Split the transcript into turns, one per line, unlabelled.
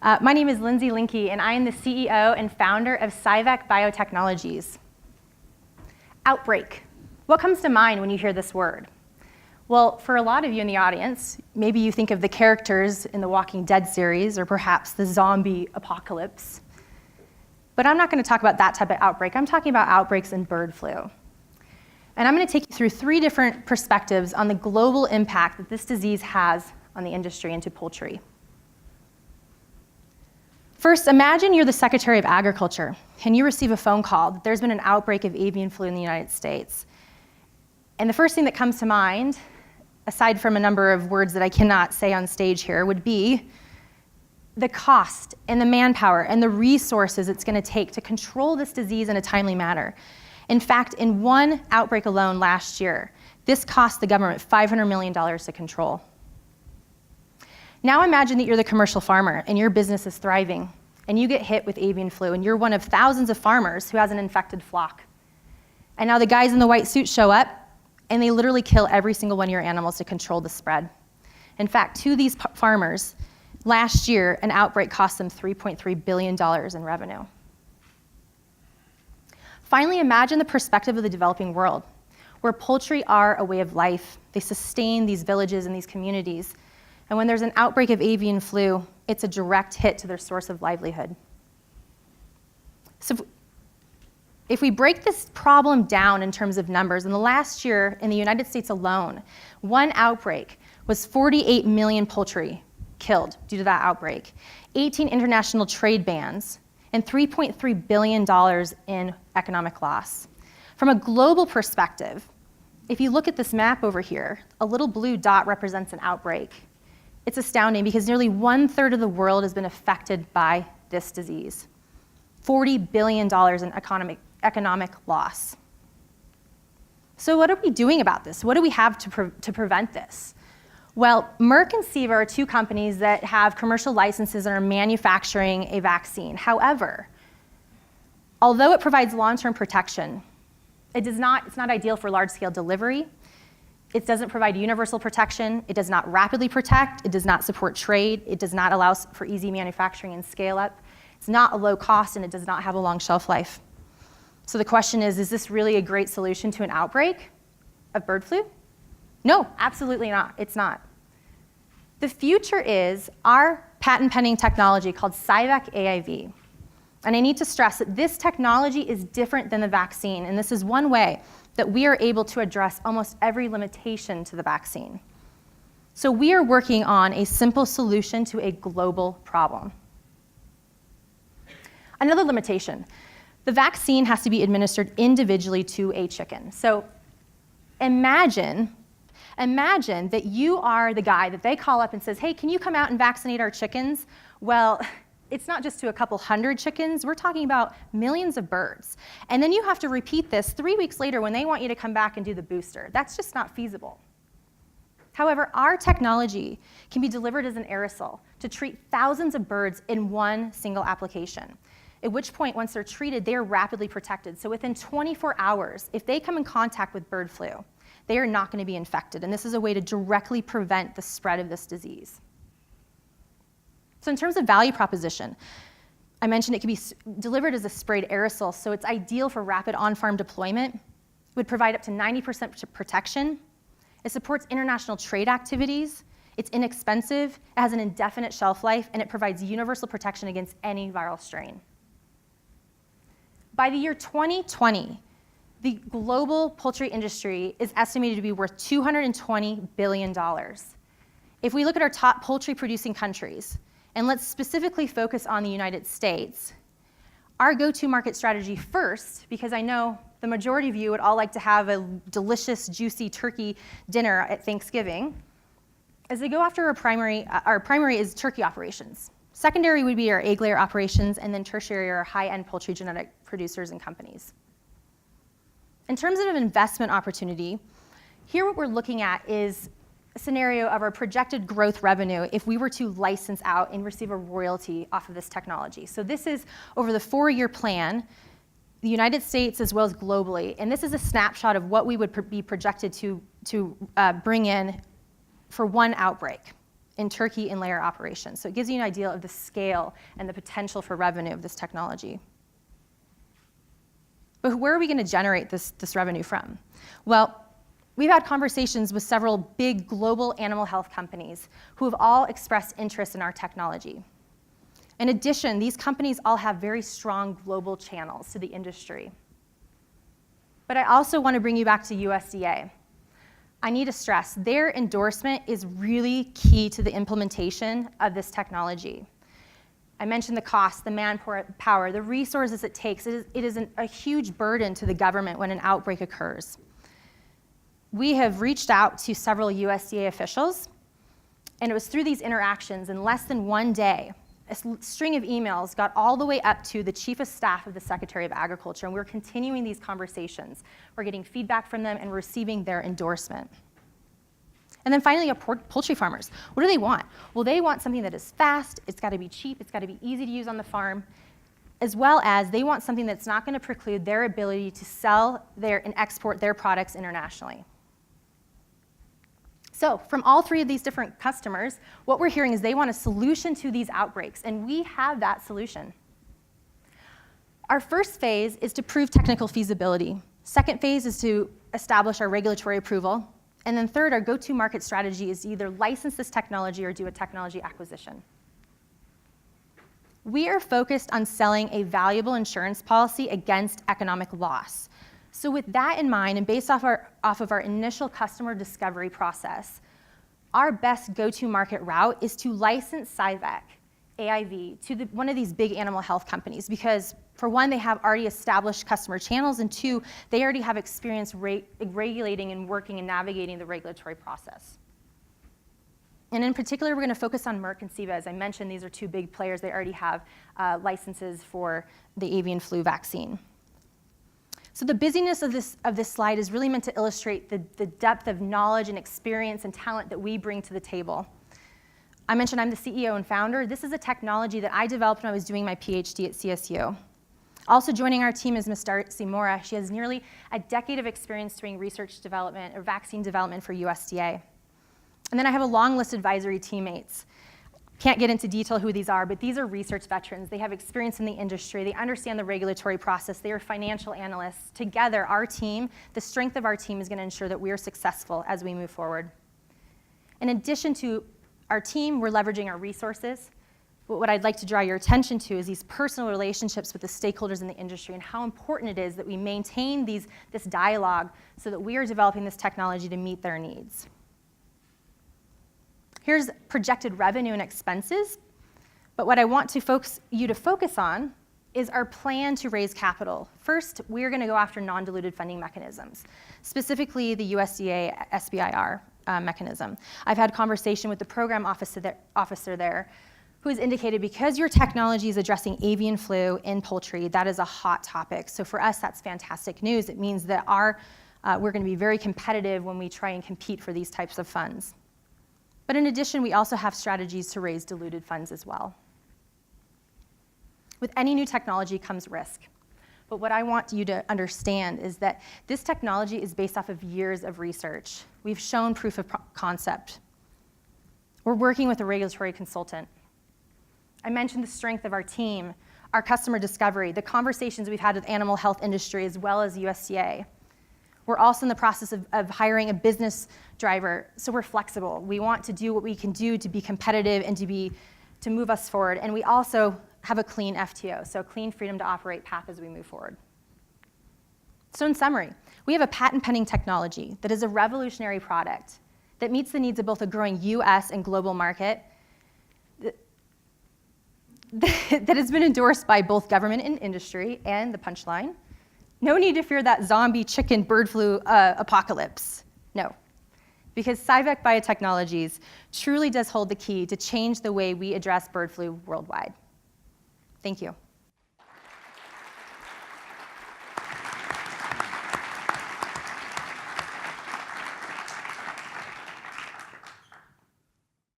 My name is Lindsay Linke, and I am the CEO and founder of SiVec Bioechnologies. Outbreak. What comes to mind when you hear this word? Well, for a lot of you in the audience, maybe you think of the characters in the Walking Dead series, or perhaps the zombie apocalypse. But I'm not going to talk about that type of outbreak. I'm talking about outbreaks in bird flu. And I'm going to take you through 3 different perspectives on the global impact that this disease has on the industry and to poultry. First, imagine you're the Secretary of Agriculture, and you receive a phone call that there's been an outbreak of avian flu in the United States. And the first thing that comes to mind, aside from a number of words that I cannot say on stage here, would be the cost and the manpower and the resources it's going to take to control this disease in a timely manner. In fact, in one outbreak alone last year, this cost the government $500 million to control. Now imagine that you're the commercial farmer and your business is thriving and you get hit with avian flu and you're one of thousands of farmers who has an infected flock. And now the guys in the white suits show up and they literally kill every single one of your animals to control the spread. In fact, to these farmers, last year an outbreak cost them $3.3 billion in revenue. Finally, imagine the perspective of the developing world, where poultry are a way of life. They sustain these villages and these communities. And when there's an outbreak of avian flu, it's a direct hit to their source of livelihood. So if we break this problem down in terms of numbers, in the last year in the United States alone, one outbreak was 48 million poultry killed due to that outbreak, 18 international trade bans, and $3.3 billion in economic loss. From a global perspective, if you look at this map over here, a little blue dot represents an outbreak. It's astounding because nearly 1/3 of the world has been affected by this disease. $40 billion in economic loss. So what are we doing about this? What do we have to prevent this? Well, Merck and SiVec are 2 companies that have commercial licenses and are manufacturing a vaccine. However, although it provides long-term protection, it's not ideal for large-scale delivery. It doesn't provide universal protection. It does not rapidly protect. It does not support trade. It does not allow for easy manufacturing and scale up. It's not a low cost, and it does not have a long shelf life. So the question is this really a great solution to an outbreak of bird flu? No, absolutely not. It's not. The future is our patent-pending technology called SiVec AIV. And I need to stress that this technology is different than the vaccine, and this is one way that we are able to address almost every limitation to the vaccine. So we are working on a simple solution to a global problem. Another limitation, the vaccine has to be administered individually to a chicken. So imagine that you are the guy that they call up and says, hey, can you come out and vaccinate our chickens? Well, it's not just to a couple hundred chickens, we're talking about millions of birds. And then you have to repeat this 3 weeks later when they want you to come back and do the booster. That's just not feasible. However, our technology can be delivered as an aerosol to treat thousands of birds in one single application. At which point, once they're treated, they are rapidly protected. So within 24 hours, if they come in contact with bird flu, they are not going to be infected. And this is a way to directly prevent the spread of this disease. So in terms of value proposition, I mentioned it can be delivered as a sprayed aerosol, so it's ideal for rapid on-farm deployment. It would provide up to 90% protection. It supports international trade activities. It's inexpensive. It has an indefinite shelf life, and it provides universal protection against any viral strain. By the year 2020, the global poultry industry is estimated to be worth $220 billion. If we look at our top poultry producing countries, and let's specifically focus on the United States, our go-to market strategy first, because I know the majority of you would all like to have a delicious, juicy turkey dinner at Thanksgiving, is they go after our primary is turkey operations. Secondary would be our egg layer operations, and then tertiary are our high-end poultry genetic producers and companies. In terms of investment opportunity, here what we're looking at is a scenario of our projected growth revenue if we were to license out and receive a royalty off of this technology. So this is over the 4-year plan, the United States as well as globally, and this is a snapshot of what we would be projected to bring in for one outbreak in Turkey in layer operations. So it gives you an idea of the scale and the potential for revenue of this technology. But where are we going to generate this revenue from? Well, we've had conversations with several big global animal health companies who have all expressed interest in our technology. In addition, these companies all have very strong global channels to the industry. But I also want to bring you back to USDA. I need to stress, their endorsement is really key to the implementation of this technology. I mentioned the cost, the manpower, the resources it takes. It is a huge burden to the government when an outbreak occurs. We have reached out to several USDA officials, and it was through these interactions in less than one day, a string of emails got all the way up to the Chief of Staff of the Secretary of Agriculture, and we're continuing these conversations. We're getting feedback from them and receiving their endorsement. And then finally, poultry farmers. What do they want? Well, they want something that is fast, it's got to be cheap, it's got to be easy to use on the farm, as well as they want something that's not going to preclude their ability to sell and export their products internationally. So from all three of these different customers, what we're hearing is they want a solution to these outbreaks, and we have that solution. Our first phase is to prove technical feasibility. Second phase is to establish our regulatory approval. And then third, our go-to market strategy is to either license this technology or do a technology acquisition. We are focused on selling a valuable insurance policy against economic loss. So with that in mind, and based off of our initial customer discovery process, our best go-to market route is to license SiVec, AIV, to one of these big animal health companies, because for one, they have already established customer channels, and two, they already have experience regulating and working and navigating the regulatory process. And in particular, we're going to focus on Merck and SIVA. As I mentioned, these are two big players. They already have licenses for the avian flu vaccine. So the busyness of this slide is really meant to illustrate the depth of knowledge and experience and talent that we bring to the table. I mentioned I'm the CEO and founder. This is a technology that I developed when I was doing my PhD at CSU. Also joining our team is Ms. Darcy Mora. She has nearly a decade of experience doing research development or vaccine development for USDA. And then I have a long list of advisory teammates. Can't get into detail who these are, but these are research veterans. They have experience in the industry. They understand the regulatory process. They are financial analysts. Together, our team, the strength of our team is going to ensure that we are successful as we move forward. In addition to our team, we're leveraging our resources. But what I'd like to draw your attention to is these personal relationships with the stakeholders in the industry and how important it is that we maintain this dialogue so that we are developing this technology to meet their needs. Here's projected revenue and expenses, but what I want you to focus on is our plan to raise capital. First, we're going to go after non-diluted funding mechanisms, specifically the USDA SBIR mechanism. I've had conversation with the program officer there who has indicated because your technology is addressing avian flu in poultry, that is a hot topic. So for us, that's fantastic news. It means that we're going to be very competitive when we try and compete for these types of funds. But in addition, we also have strategies to raise diluted funds as well. With any new technology comes risk. But what I want you to understand is that this technology is based off of years of research. We've shown proof of concept. We're working with a regulatory consultant. I mentioned the strength of our team, our customer discovery, the conversations we've had with animal health industry as well as USDA. We're also in the process of hiring a business driver, so we're flexible. We want to do what we can do to be competitive and to move us forward. And we also have a clean FTO, so a clean freedom to operate path as we move forward. So in summary, we have a patent-pending technology that is a revolutionary product that meets the needs of both a growing US and global market that has been endorsed by both government and industry, and the punchline, no need to fear that zombie chicken bird flu apocalypse. No, because SiVec Bioechnologies truly does hold the key to change the way we address bird flu worldwide. Thank you.